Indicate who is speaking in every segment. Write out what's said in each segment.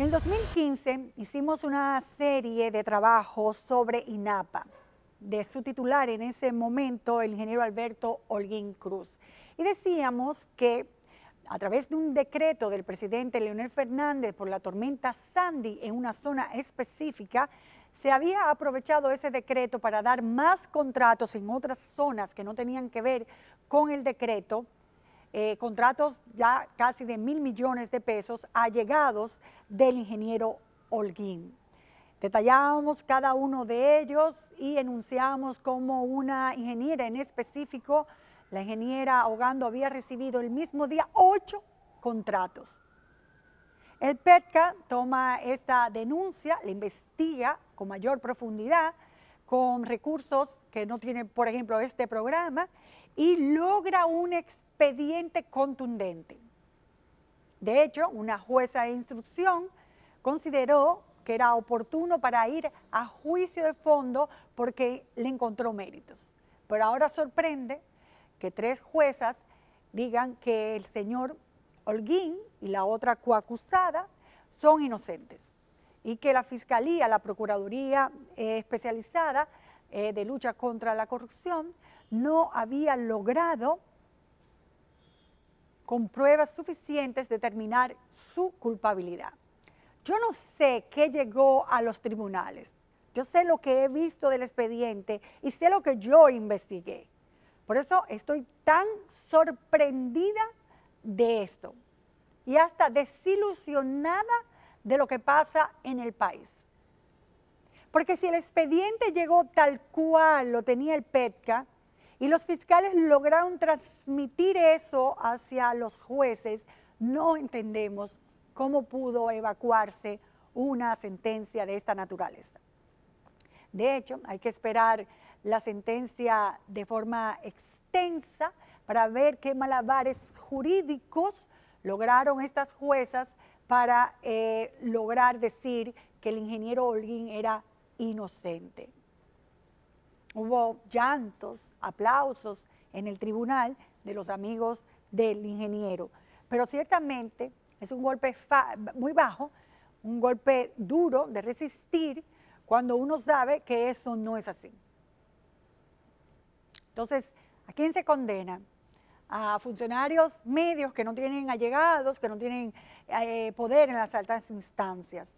Speaker 1: En el 2015 hicimos una serie de trabajos sobre INAPA, de su titular en ese momento, el ingeniero Alberto Holguín Cruz. Y decíamos que a través de un decreto del presidente Leonel Fernández por la tormenta Sandy en una zona específica, se había aprovechado ese decreto para dar más contratos en otras zonas que no tenían que ver con el decreto, contratos ya casi de 1.000 millones de pesos allegados del ingeniero Holguín. Detallábamos cada uno de ellos y enunciábamos cómo una ingeniera en específico, la ingeniera Ogando, había recibido el mismo día 8 contratos. El PETCA toma esta denuncia, la investiga con mayor profundidad, con recursos que no tiene, por ejemplo, este programa, y logra un expediente contundente. De hecho, una jueza de instrucción consideró que era oportuno para ir a juicio de fondo porque le encontró méritos. Pero ahora sorprende que 3 juezas digan que el señor Holguín y la otra coacusada son inocentes y que la Fiscalía, la Procuraduría especializada de lucha contra la corrupción no había logrado con pruebas suficientes determinar su culpabilidad. Yo no sé qué llegó a los tribunales. Yo sé lo que he visto del expediente y sé lo que yo investigué. Por eso estoy tan sorprendida de esto y hasta desilusionada de lo que pasa en el país. Porque si el expediente llegó tal cual lo tenía el PETCA y los fiscales lograron transmitir eso hacia los jueces, no entendemos cómo pudo evacuarse una sentencia de esta naturaleza. De hecho, hay que esperar la sentencia de forma extensa para ver qué malabares jurídicos lograron estas juezas para lograr decir que el ingeniero Holguín era inocente. Hubo llantos, aplausos en el tribunal de los amigos del ingeniero, pero ciertamente es un golpe muy bajo, un golpe duro de resistir cuando uno sabe que eso no es así. Entonces, ¿a quién se condena? A funcionarios medios que no tienen allegados, que no tienen poder en las altas instancias,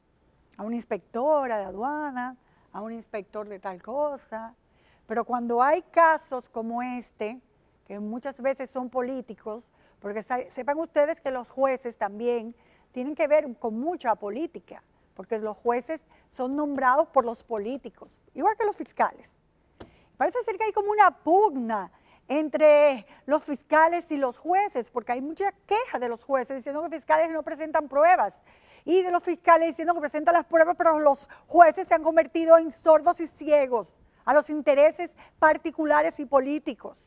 Speaker 1: a una inspectora de aduana, a un inspector de tal cosa. Pero cuando hay casos como este, que muchas veces son políticos, porque sepan ustedes que los jueces también tienen que ver con mucha política, porque los jueces son nombrados por los políticos, igual que los fiscales. Parece ser que hay como una pugna entre los fiscales y los jueces, porque hay mucha queja de los jueces diciendo que los fiscales no presentan pruebas y de los fiscales diciendo que presentan las pruebas, pero los jueces se han convertido en sordos y ciegos a los intereses particulares y políticos.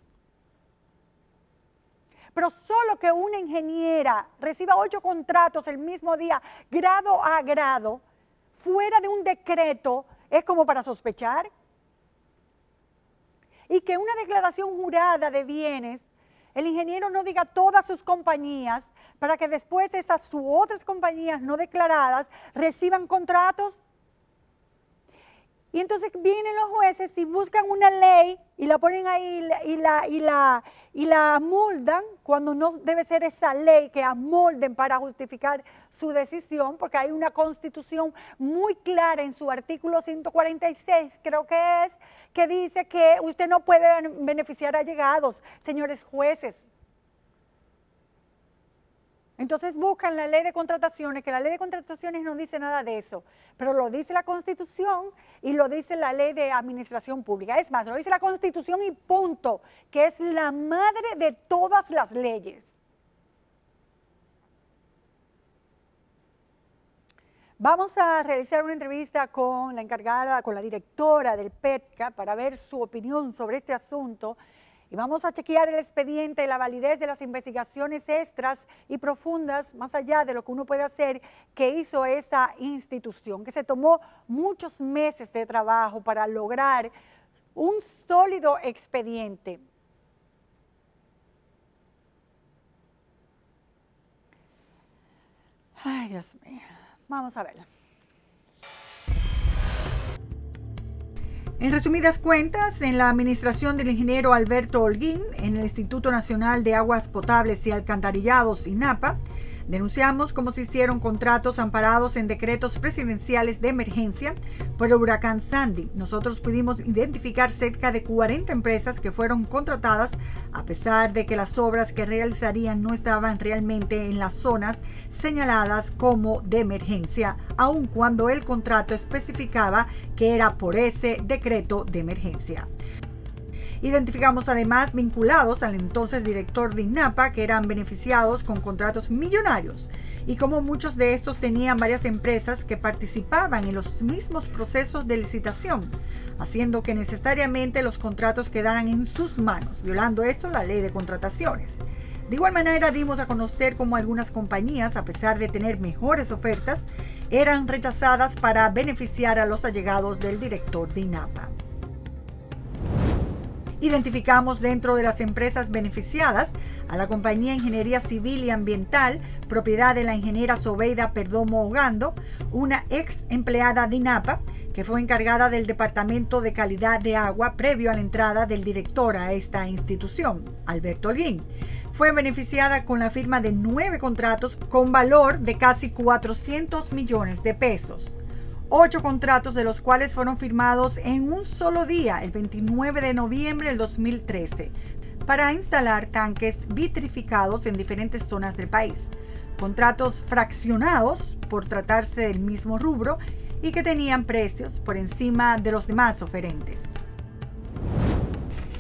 Speaker 1: Pero solo que una ingeniera reciba 8 contratos el mismo día, grado a grado, fuera de un decreto, es como para sospechar. Y que una declaración jurada de bienes, el ingeniero no diga todas sus compañías, para que después esas u otras compañías no declaradas reciban contratos. Y entonces vienen los jueces y buscan una ley y la ponen ahí y la amoldan cuando no debe ser esa ley que amolden para justificar su decisión, porque hay una constitución muy clara en su artículo 146, creo que es, que dice que usted no puede beneficiar a allegados, señores jueces. Entonces buscan la ley de contrataciones, que la ley de contrataciones no dice nada de eso, pero lo dice la Constitución y lo dice la ley de administración pública. Es más, lo dice la Constitución y punto, que es la madre de todas las leyes. Vamos a realizar una entrevista con la encargada, con la directora del PETCA para ver su opinión sobre este asunto. Y vamos a chequear el expediente, la validez de las investigaciones extras y profundas, más allá de lo que uno puede hacer, que hizo esta institución, que se tomó muchos meses de trabajo para lograr un sólido expediente. Ay, Dios mío. Vamos a verla. En resumidas cuentas, en la administración del ingeniero Alberto Holguín, en el Instituto Nacional de Aguas Potables y Alcantarillados, INAPA, denunciamos cómo se hicieron contratos amparados en decretos presidenciales de emergencia por el huracán Sandy. Nosotros pudimos identificar cerca de 40 empresas que fueron contratadas a pesar de que las obras que realizarían no estaban realmente en las zonas señaladas como de emergencia, aun cuando el contrato especificaba que era por ese decreto de emergencia. Identificamos además vinculados al entonces director de INAPA que eran beneficiados con contratos millonarios y como muchos de estos tenían varias empresas que participaban en los mismos procesos de licitación, haciendo que necesariamente los contratos quedaran en sus manos, violando esto la ley de contrataciones. De igual manera dimos a conocer cómo algunas compañías, a pesar de tener mejores ofertas, eran rechazadas para beneficiar a los allegados del director de INAPA. Identificamos dentro de las empresas beneficiadas a la compañía Ingeniería Civil y Ambiental, propiedad de la ingeniera Zobeida Perdomo Ogando, una ex empleada de INAPA, que fue encargada del Departamento de Calidad de Agua previo a la entrada del director a esta institución, Alberto Holguín. Fue beneficiada con la firma de 9 contratos con valor de casi 400 millones de pesos. 8 contratos de los cuales fueron firmados en un solo día, el 29 de noviembre del 2013, para instalar tanques vitrificados en diferentes zonas del país. Contratos fraccionados por tratarse del mismo rubro y que tenían precios por encima de los demás oferentes.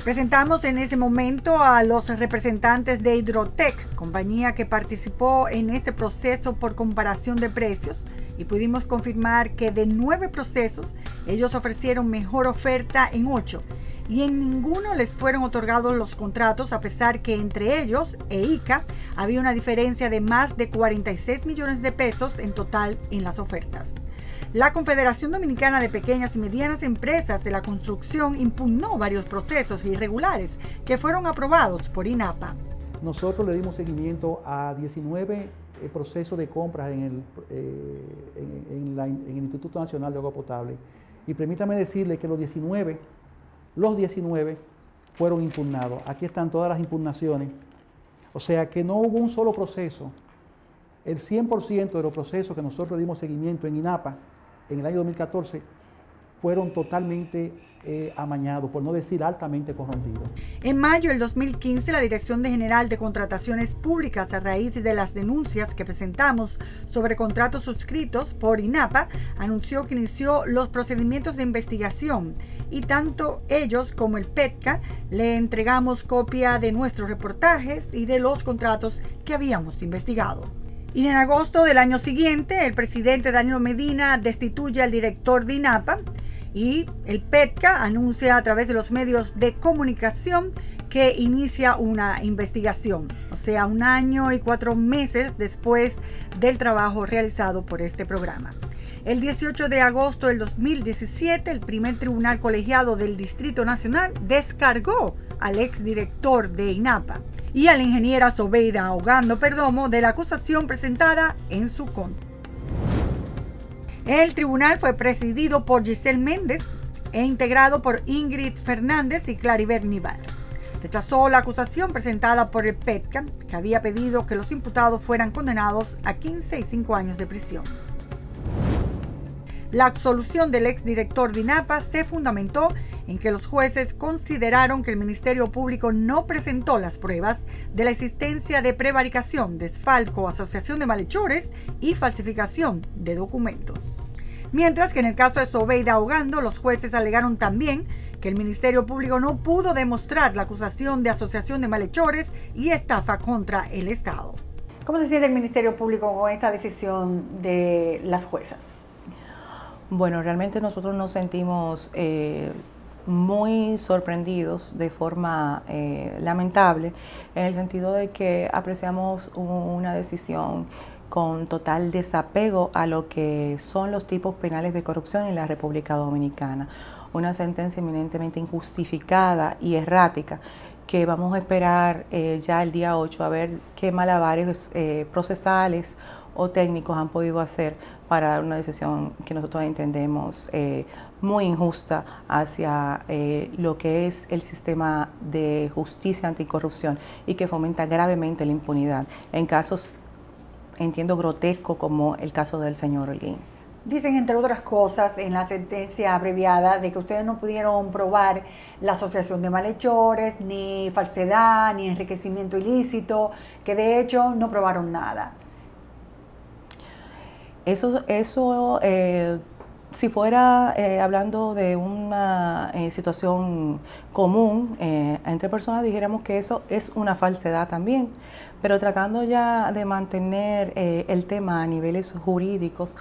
Speaker 1: Presentamos en ese momento a los representantes de Hidrotec, compañía que participó en este proceso por comparación de precios, y pudimos confirmar que de 9 procesos, ellos ofrecieron mejor oferta en 8, y en ninguno les fueron otorgados los contratos, a pesar que entre ellos e ICA había una diferencia de más de 46 millones de pesos en total en las ofertas. La Confederación Dominicana de Pequeñas y Medianas Empresas de la Construcción impugnó varios procesos irregulares que fueron aprobados por INAPA.
Speaker 2: Nosotros le dimos seguimiento a 19 procesos de compras en el Instituto Nacional de Agua Potable. Y permítame decirle que los 19 fueron impugnados. Aquí están todas las impugnaciones. O sea que no hubo un solo proceso. El 100% de los procesos que nosotros dimos seguimiento en INAPA en el año 2014 fueron totalmente amañados, por no decir altamente corrompidos.
Speaker 1: En mayo del 2015, la Dirección General de Contrataciones Públicas, a raíz de las denuncias que presentamos sobre contratos suscritos por INAPA, anunció que inició los procedimientos de investigación y tanto ellos como el PETCA le entregamos copia de nuestros reportajes y de los contratos que habíamos investigado. Y en agosto del año siguiente, el presidente Danilo Medina destituye al director de INAPA y el PETCA anuncia a través de los medios de comunicación que inicia una investigación, o sea, 1 año y 4 meses después del trabajo realizado por este programa. El 18 de agosto del 2017, el primer tribunal colegiado del Distrito Nacional descargó al exdirector de INAPA y a la ingeniera Zobeida Ogando Perdomo de la acusación presentada en su contra. El tribunal fue presidido por Giselle Méndez e integrado por Ingrid Fernández y Claribel Nivar. Rechazó la acusación presentada por el PETCA, que había pedido que los imputados fueran condenados a 15 y 5 años de prisión. La absolución del exdirector de INAPA se fundamentó en que los jueces consideraron que el Ministerio Público no presentó las pruebas de la existencia de prevaricación, desfalco, asociación de malhechores y falsificación de documentos. Mientras que en el caso de Zobeida Ogando, los jueces alegaron también que el Ministerio Público no pudo demostrar la acusación de asociación de malhechores y estafa contra el Estado. ¿Cómo se siente el Ministerio Público con esta decisión de las juezas?
Speaker 3: Bueno, realmente nosotros nos sentimos muy sorprendidos de forma lamentable, en el sentido de que apreciamos una decisión con total desapego a lo que son los tipos penales de corrupción en la República Dominicana. Una sentencia eminentemente injustificada y errática que vamos a esperar ya el día 8 a ver qué malabares procesales o técnicos han podido hacer para dar una decisión que nosotros entendemos muy injusta hacia lo que es el sistema de justicia anticorrupción y que fomenta gravemente la impunidad en casos, entiendo, grotescos como el caso del señor Holguín.
Speaker 1: Dicen, entre otras cosas, en la sentencia abreviada de que ustedes no pudieron probar la asociación de malhechores, ni falsedad, ni enriquecimiento ilícito, que de hecho no probaron nada.
Speaker 3: Eso si fuera hablando de una situación común entre personas, dijéramos que eso es una falsedad también, pero tratando ya de mantener el tema a niveles jurídicos,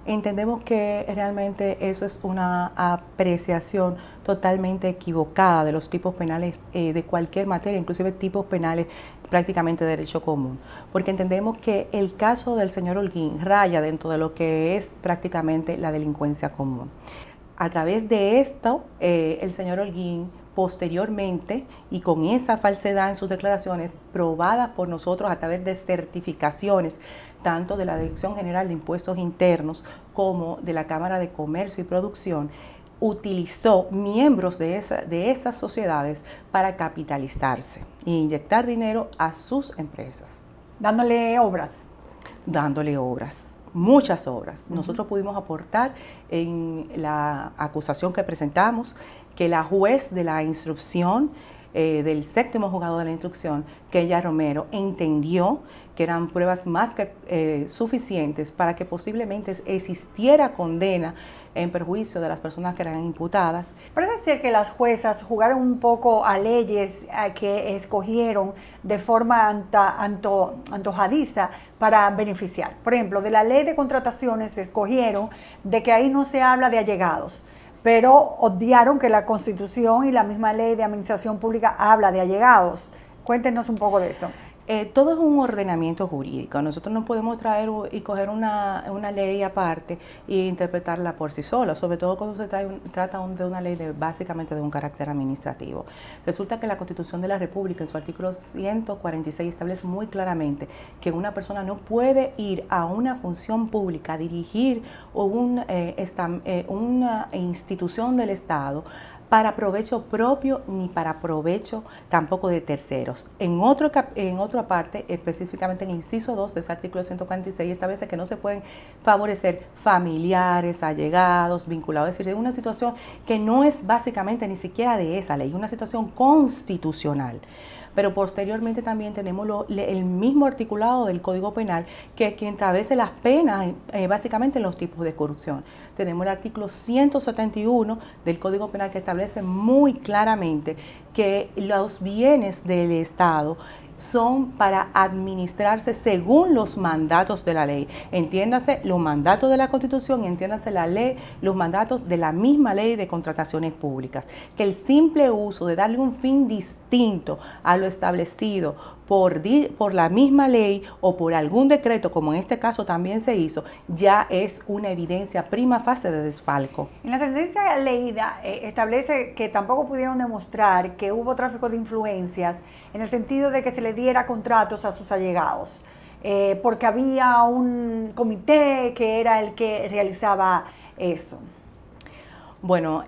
Speaker 3: entendemos que realmente eso es una apreciación totalmente equivocada de los tipos penales de cualquier materia, inclusive tipos penales prácticamente de derecho común, porque entendemos que el caso del señor Holguín raya dentro de lo que es prácticamente la delincuencia común. A través de esto, el señor Holguín posteriormente, y con esa falsedad en sus declaraciones, probadas por nosotros a través de certificaciones, tanto de la Dirección General de Impuestos Internos como de la Cámara de Comercio y Producción, utilizó miembros de esas sociedades para capitalizarse e inyectar dinero a sus empresas.
Speaker 1: Dándole obras.
Speaker 3: Dándole obras, muchas obras. Nosotros pudimos aportar en la acusación que presentamos que la juez de la instrucción, del séptimo juzgado de la instrucción, Keya Romero, entendió que eran pruebas más que suficientes para que posiblemente existiera condena en perjuicio de las personas que eran imputadas.
Speaker 1: Parece ser que las juezas jugaron un poco a leyes que escogieron de forma antojadiza para beneficiar. Por ejemplo, de la ley de contrataciones escogieron de que ahí no se habla de allegados, pero obviaron que la Constitución y la misma ley de administración pública habla de allegados. Cuéntenos un poco de eso.
Speaker 3: Todo es un ordenamiento jurídico. Nosotros no podemos traer y coger una ley aparte e interpretarla por sí sola, sobre todo cuando se trata de una ley básicamente de un carácter administrativo. Resulta que la Constitución de la República, en su artículo 146, establece muy claramente que una persona no puede ir a una función pública a dirigir una institución del Estado para provecho propio ni para provecho tampoco de terceros. En otra parte, específicamente en el inciso 2 de ese artículo 146, establece que no se pueden favorecer familiares, allegados, vinculados. Es decir, es una situación que no es básicamente ni siquiera de esa ley, es una situación constitucional. Pero posteriormente también tenemos el mismo articulado del Código Penal que establece las penas básicamente en los tipos de corrupción. Tenemos el artículo 171 del Código Penal que establece muy claramente que los bienes del Estado son para administrarse según los mandatos de la ley. Entiéndase los mandatos de la Constitución y entiéndase la ley, los mandatos de la misma ley de contrataciones públicas. Que el simple uso de darle un fin distinto a lo establecido por la misma ley o por algún decreto, como en este caso también se hizo, ya es una evidencia prima facie de desfalco.
Speaker 1: En la sentencia leída establece que tampoco pudieron demostrar que hubo tráfico de influencias en el sentido de que se le diera contratos a sus allegados, porque había un comité que era el que realizaba eso.
Speaker 3: Bueno,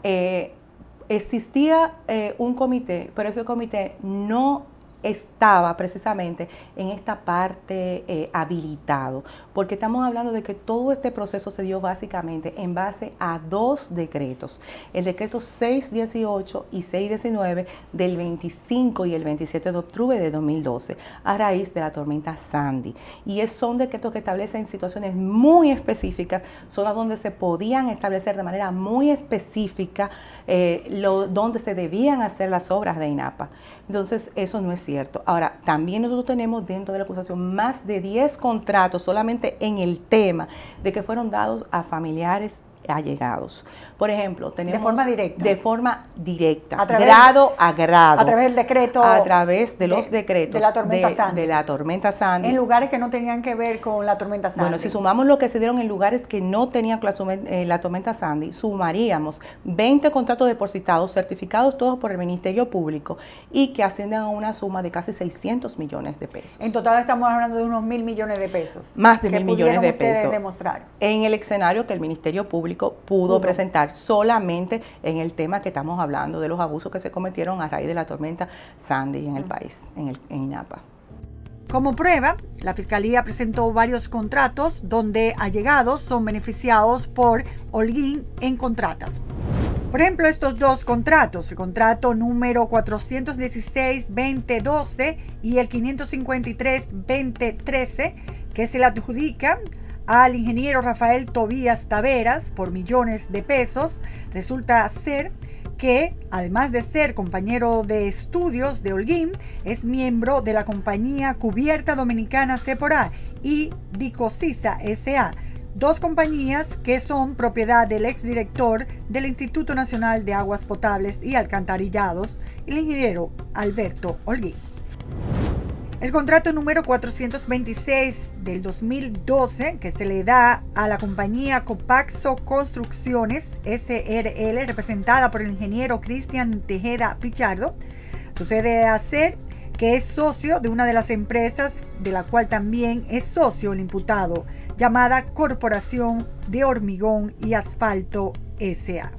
Speaker 3: existía un comité, pero ese comité no estaba precisamente en esta parte habilitado, porque estamos hablando de que todo este proceso se dio básicamente en base a dos decretos, el decreto 618 y 619 del 25 y el 27 de octubre de 2012, a raíz de la tormenta Sandy, y son decretos que establecen situaciones muy específicas, zonas donde se podían establecer de manera muy específica donde se debían hacer las obras de INAPA. Entonces, eso no es cierto. Ahora, también nosotros tenemos dentro de la acusación más de 10 contratos solamente en el tema de que fueron dados a familiares allegados. Por ejemplo, tenemos...
Speaker 1: De forma directa.
Speaker 3: De forma directa,
Speaker 1: grado
Speaker 3: a grado.
Speaker 1: A través del decreto.
Speaker 3: A través de los decretos.
Speaker 1: De la tormenta Sandy.
Speaker 3: De la tormenta Sandy.
Speaker 1: En lugares que no tenían que ver con la tormenta Sandy.
Speaker 3: Bueno, si sumamos lo que se dieron en lugares que no tenían la tormenta Sandy, sumaríamos 20 contratos depositados, certificados todos por el Ministerio Público y que ascienden a una suma de casi 600 millones de pesos.
Speaker 1: En total estamos hablando de unos 1.000 millones de pesos.
Speaker 3: Más de 1.000 millones de pesos.
Speaker 1: Demostrar.
Speaker 3: En el escenario que el Ministerio Público pudo presentar solamente en el tema que estamos hablando de los abusos que se cometieron a raíz de la tormenta Sandy en el país, en INAPA.
Speaker 1: Como prueba, la Fiscalía presentó varios contratos donde allegados son beneficiados por Holguín en contratas. Por ejemplo, estos dos contratos, el contrato número 416-2012 y el 553-2013, que se le adjudican al ingeniero Rafael Tobías Taveras por millones de pesos, resulta ser que, además de ser compañero de estudios de Holguín, es miembro de la compañía Cubierta Dominicana Sephora y Dicosisa S.A., dos compañías que son propiedad del exdirector del Instituto Nacional de Aguas Potables y Alcantarillados, el ingeniero Alberto Holguín. El contrato número 426 del 2012, que se le da a la compañía Copaxo Construcciones SRL, representada por el ingeniero Cristian Tejeda Pichardo, sucede a ser que es socio de una de las empresas de la cual también es socio el imputado, llamada Corporación de Hormigón y Asfalto S.A.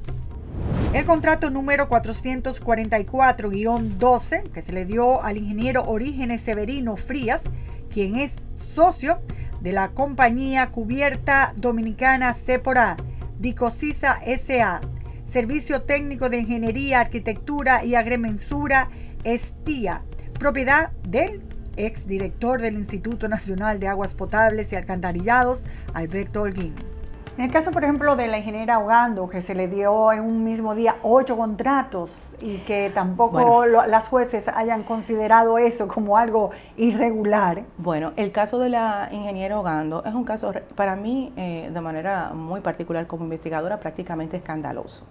Speaker 1: El contrato número 444-12, que se le dio al ingeniero Orígenes Severino Frías, quien es socio de la compañía Cubierta Dominicana Sephora, Dicosisa S.A., Servicio Técnico de Ingeniería, Arquitectura y Agremensura, Estía, propiedad del exdirector del Instituto Nacional de Aguas Potables y Alcantarillados, Alberto Holguín. En el caso, por ejemplo, de la ingeniera Ogando, que se le dio en un mismo día 8 contratos y que tampoco las jueces hayan considerado eso como algo irregular.
Speaker 3: Bueno, el caso de la ingeniera Ogando es un caso, para mí, de manera muy particular como investigadora, prácticamente escandaloso.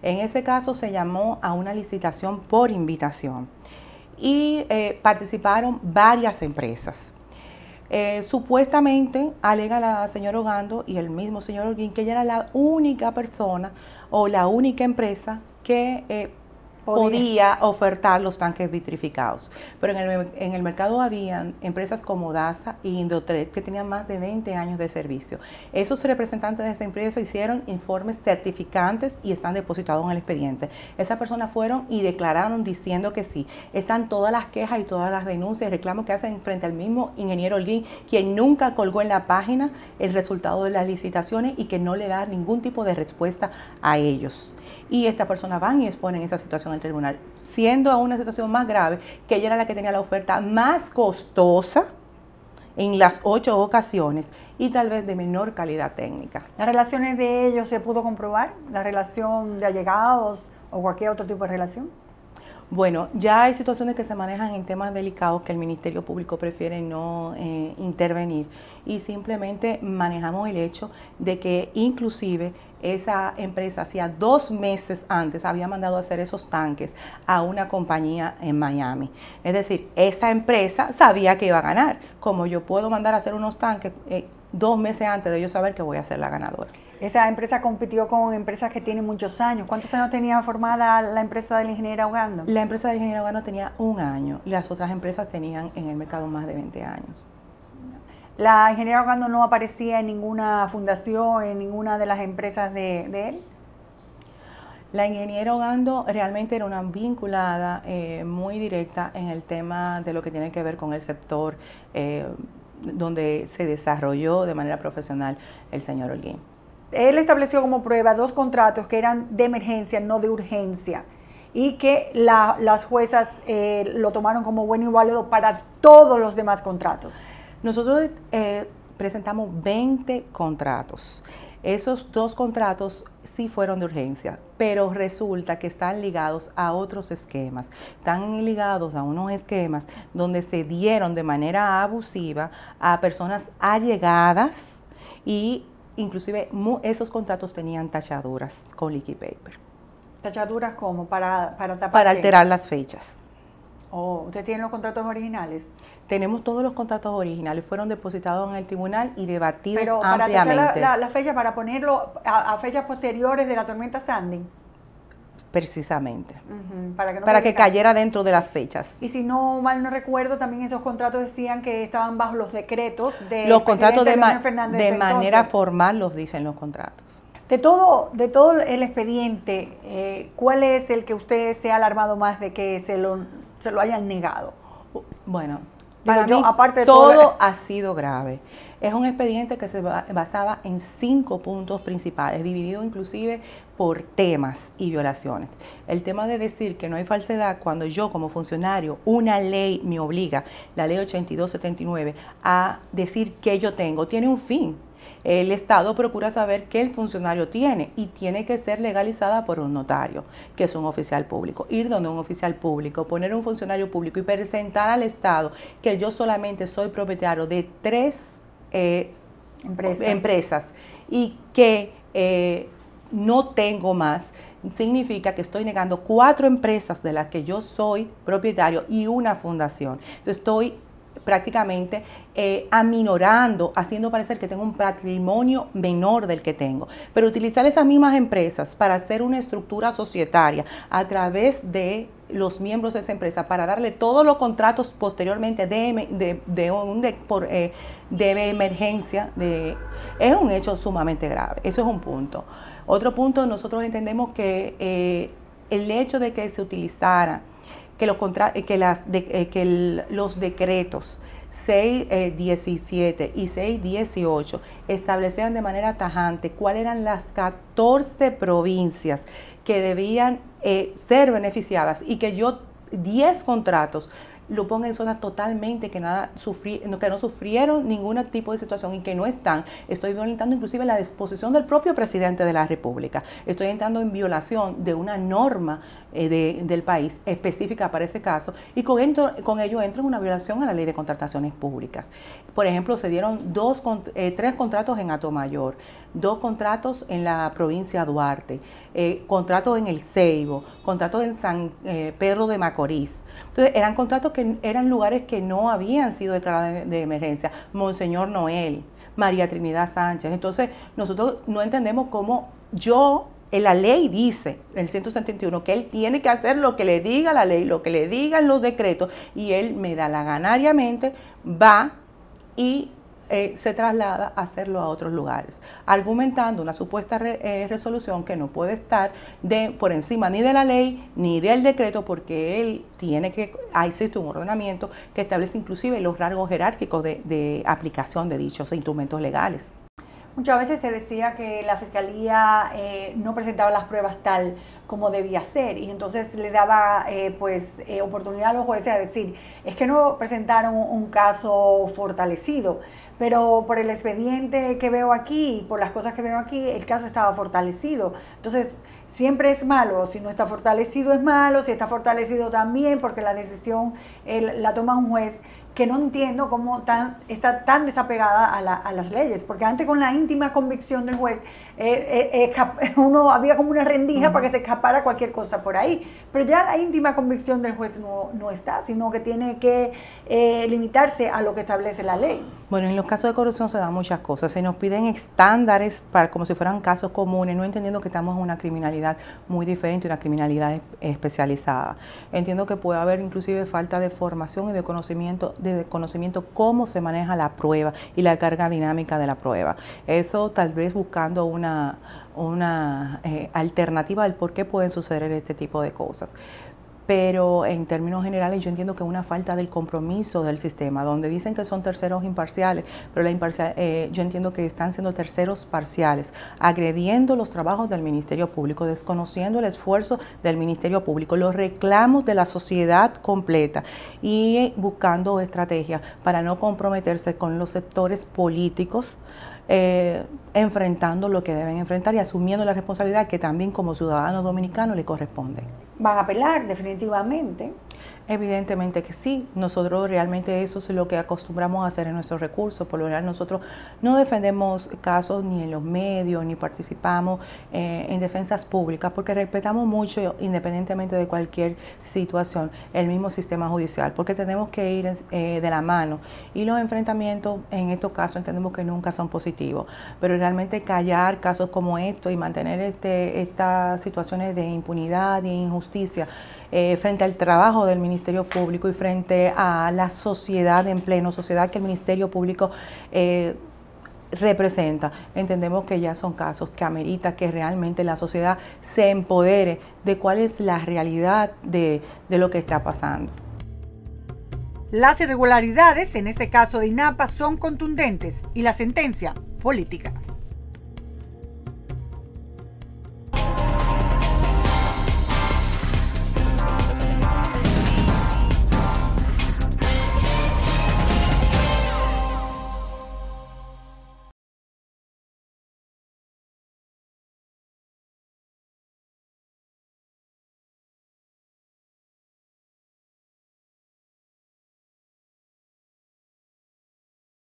Speaker 3: En ese caso se llamó a una licitación por invitación y participaron varias empresas. Supuestamente alega la señora Ogando y el mismo señor Holguín que ella era la única persona o la única empresa que podía ofertar los tanques vitrificados. Pero en el mercado habían empresas como DASA y Indotret que tenían más de 20 años de servicio. Esos representantes de esa empresa hicieron informes certificantes y están depositados en el expediente. Esas personas fueron y declararon diciendo que sí. Están todas las quejas y todas las denuncias y reclamos que hacen frente al mismo ingeniero Holguín, quien nunca colgó en la página el resultado de las licitaciones y que no le da ningún tipo de respuesta a ellos. Y estas personas van y exponen esa situación al tribunal, siendo aún una situación más grave, que ella era la que tenía la oferta más costosa en las 8 ocasiones y tal vez de menor calidad técnica.
Speaker 1: ¿Las relaciones de ellos se pudo comprobar? ¿La relación de allegados o cualquier otro tipo de relación?
Speaker 3: Bueno, ya hay situaciones que se manejan en temas delicados que el Ministerio Público prefiere no intervenir y simplemente manejamos el hecho de que inclusive esa empresa hacía 2 meses antes había mandado a hacer esos tanques a una compañía en Miami. Es decir, esa empresa sabía que iba a ganar. Como yo puedo mandar a hacer unos tanques 2 meses antes de yo saber que voy a ser la ganadora.
Speaker 1: Esa empresa compitió con empresas que tienen muchos años. ¿Cuántos años tenía formada la empresa de la ingeniera Ogando?
Speaker 3: La empresa de la ingeniera Ogando tenía 1 año. Las otras empresas tenían en el mercado más de 20 años.
Speaker 1: ¿La ingeniera Ogando no aparecía en ninguna fundación, en ninguna de las empresas de él?
Speaker 3: La ingeniera Ogando realmente era una vinculada muy directa en el tema de lo que tiene que ver con el sector donde se desarrolló de manera profesional el señor Holguín.
Speaker 1: Él estableció como prueba 2 contratos que eran de emergencia, no de urgencia, y que las juezas lo tomaron como bueno y válido para todos los demás contratos.
Speaker 3: Nosotros presentamos 20 contratos. Esos 2 contratos sí fueron de urgencia, pero resulta que están ligados a otros esquemas. Están ligados a unos esquemas donde se dieron de manera abusiva a personas allegadas y inclusive esos contratos tenían tachaduras con liquid paper.
Speaker 1: ¿Tachaduras cómo? ¿Para tapar
Speaker 3: Para
Speaker 1: qué?
Speaker 3: alterar las fechas.
Speaker 1: Oh, ¿usted tiene los contratos originales?
Speaker 3: Tenemos todos los contratos originales, fueron depositados en el tribunal y debatidos
Speaker 1: Pero para
Speaker 3: ampliamente.
Speaker 1: tachar la fecha, para ponerlo a fechas posteriores de la tormenta Sandy.
Speaker 3: Precisamente.
Speaker 1: Para
Speaker 3: que cayera dentro de las fechas.
Speaker 1: Y si no mal no recuerdo, también esos contratos decían que estaban bajo los decretos de
Speaker 3: los contratos de manera
Speaker 1: entonces.
Speaker 3: Formal los dicen los contratos.
Speaker 1: De todo el expediente, ¿cuál es el que usted se ha alarmado más de que se lo hayan negado?
Speaker 3: Bueno,
Speaker 1: para mí
Speaker 3: aparte de todo ha sido grave. Es un expediente que se basaba en 5 puntos principales, dividido inclusive por temas y violaciones. El tema de decir que no hay falsedad cuando yo como funcionario, una ley me obliga, la ley 8279, a decir que yo tengo, tiene un fin. El Estado procura saber qué el funcionario tiene y tiene que ser legalizada por un notario, que es un oficial público. Ir donde un oficial público, poner un funcionario público y presentar al Estado que yo solamente soy propietario de 3 empresas y que no tengo más, significa que estoy negando 4 empresas de las que yo soy propietario y una fundación. Entonces estoy prácticamente aminorando, haciendo parecer que tengo un patrimonio menor del que tengo. Pero utilizar esas mismas empresas para hacer una estructura societaria a través de los miembros de esa empresa para darle todos los contratos posteriormente de emergencia, es un hecho sumamente grave. Eso es un punto. Otro punto, nosotros entendemos que el hecho de que se utilizara los decretos 617 y 618 establecieran de manera tajante cuáles eran las 14 provincias que debían ser beneficiadas y que yo 10 contratos lo ponga en zonas totalmente que no sufrieron ningún tipo de situación y que no están. Estoy violentando inclusive la disposición del propio presidente de la República. Estoy entrando en violación de una norma del país específica para ese caso y con ello entra en una violación a la ley de contrataciones públicas. Por ejemplo, se dieron 3 contratos en Atomayor, 2 contratos en la provincia de Duarte, contratos en El Ceibo, contratos en San Pedro de Macorís. Entonces, eran contratos que eran lugares que no habían sido declarados de emergencia. Monseñor Noel, María Trinidad Sánchez. Entonces, nosotros no entendemos cómo la ley dice, el 171, que él tiene que hacer lo que le diga la ley, lo que le digan los decretos, y él me da la ganariamente, va y se traslada a hacerlo a otros lugares, argumentando una supuesta resolución que no puede estar por encima ni de la ley ni del decreto, porque él existe un ordenamiento que establece inclusive los rasgos jerárquicos de aplicación de dichos instrumentos legales.
Speaker 1: Muchas veces se decía que la Fiscalía no presentaba las pruebas tal como debía ser y entonces le daba oportunidad a los jueces a decir, es que no presentaron un caso fortalecido, pero por el expediente que veo aquí, por las cosas que veo aquí, el caso estaba fortalecido. Entonces, siempre es malo, si no está fortalecido es malo, si está fortalecido también, porque la decisión la toma un juez, que no entiendo cómo está tan desapegada a las leyes, porque antes con la íntima convicción del juez, uno había como una rendija para que se escapara cualquier cosa por ahí, pero ya la íntima convicción del juez no está, sino que tiene que limitarse a lo que establece la ley.
Speaker 3: Bueno, en los casos de corrupción se dan muchas cosas, se nos piden estándares como si fueran casos comunes, no entendiendo que estamos en una criminalidad muy diferente, una criminalidad especializada. Entiendo que puede haber inclusive falta de formación y de conocimiento cómo se maneja la prueba y la carga dinámica de la prueba. Eso tal vez buscando una alternativa al por qué pueden suceder este tipo de cosas. Pero en términos generales yo entiendo que es una falta del compromiso del sistema, donde dicen que son terceros imparciales, pero yo entiendo que están siendo terceros parciales, agrediendo los trabajos del Ministerio Público, desconociendo el esfuerzo del Ministerio Público, los reclamos de la sociedad completa y buscando estrategias para no comprometerse con los sectores políticos, enfrentando lo que deben enfrentar y asumiendo la responsabilidad que también como ciudadanos dominicanos le corresponde.
Speaker 1: Van a apelar definitivamente.
Speaker 3: Evidentemente que sí, nosotros realmente eso es lo que acostumbramos a hacer en nuestros recursos. Por lo general nosotros no defendemos casos ni en los medios, ni participamos en defensas públicas, porque respetamos mucho, independientemente de cualquier situación, el mismo sistema judicial, porque tenemos que ir de la mano. Y los enfrentamientos en estos casos entendemos que nunca son positivos, pero realmente callar casos como estos y mantener estas situaciones de impunidad e injusticia frente al trabajo del Ministerio Público y frente a la sociedad en pleno, sociedad que el Ministerio Público representa, entendemos que ya son casos que amerita que realmente la sociedad se empodere de cuál es la realidad de lo que está pasando.
Speaker 1: Las irregularidades, en este caso de INAPA, son contundentes y la sentencia política.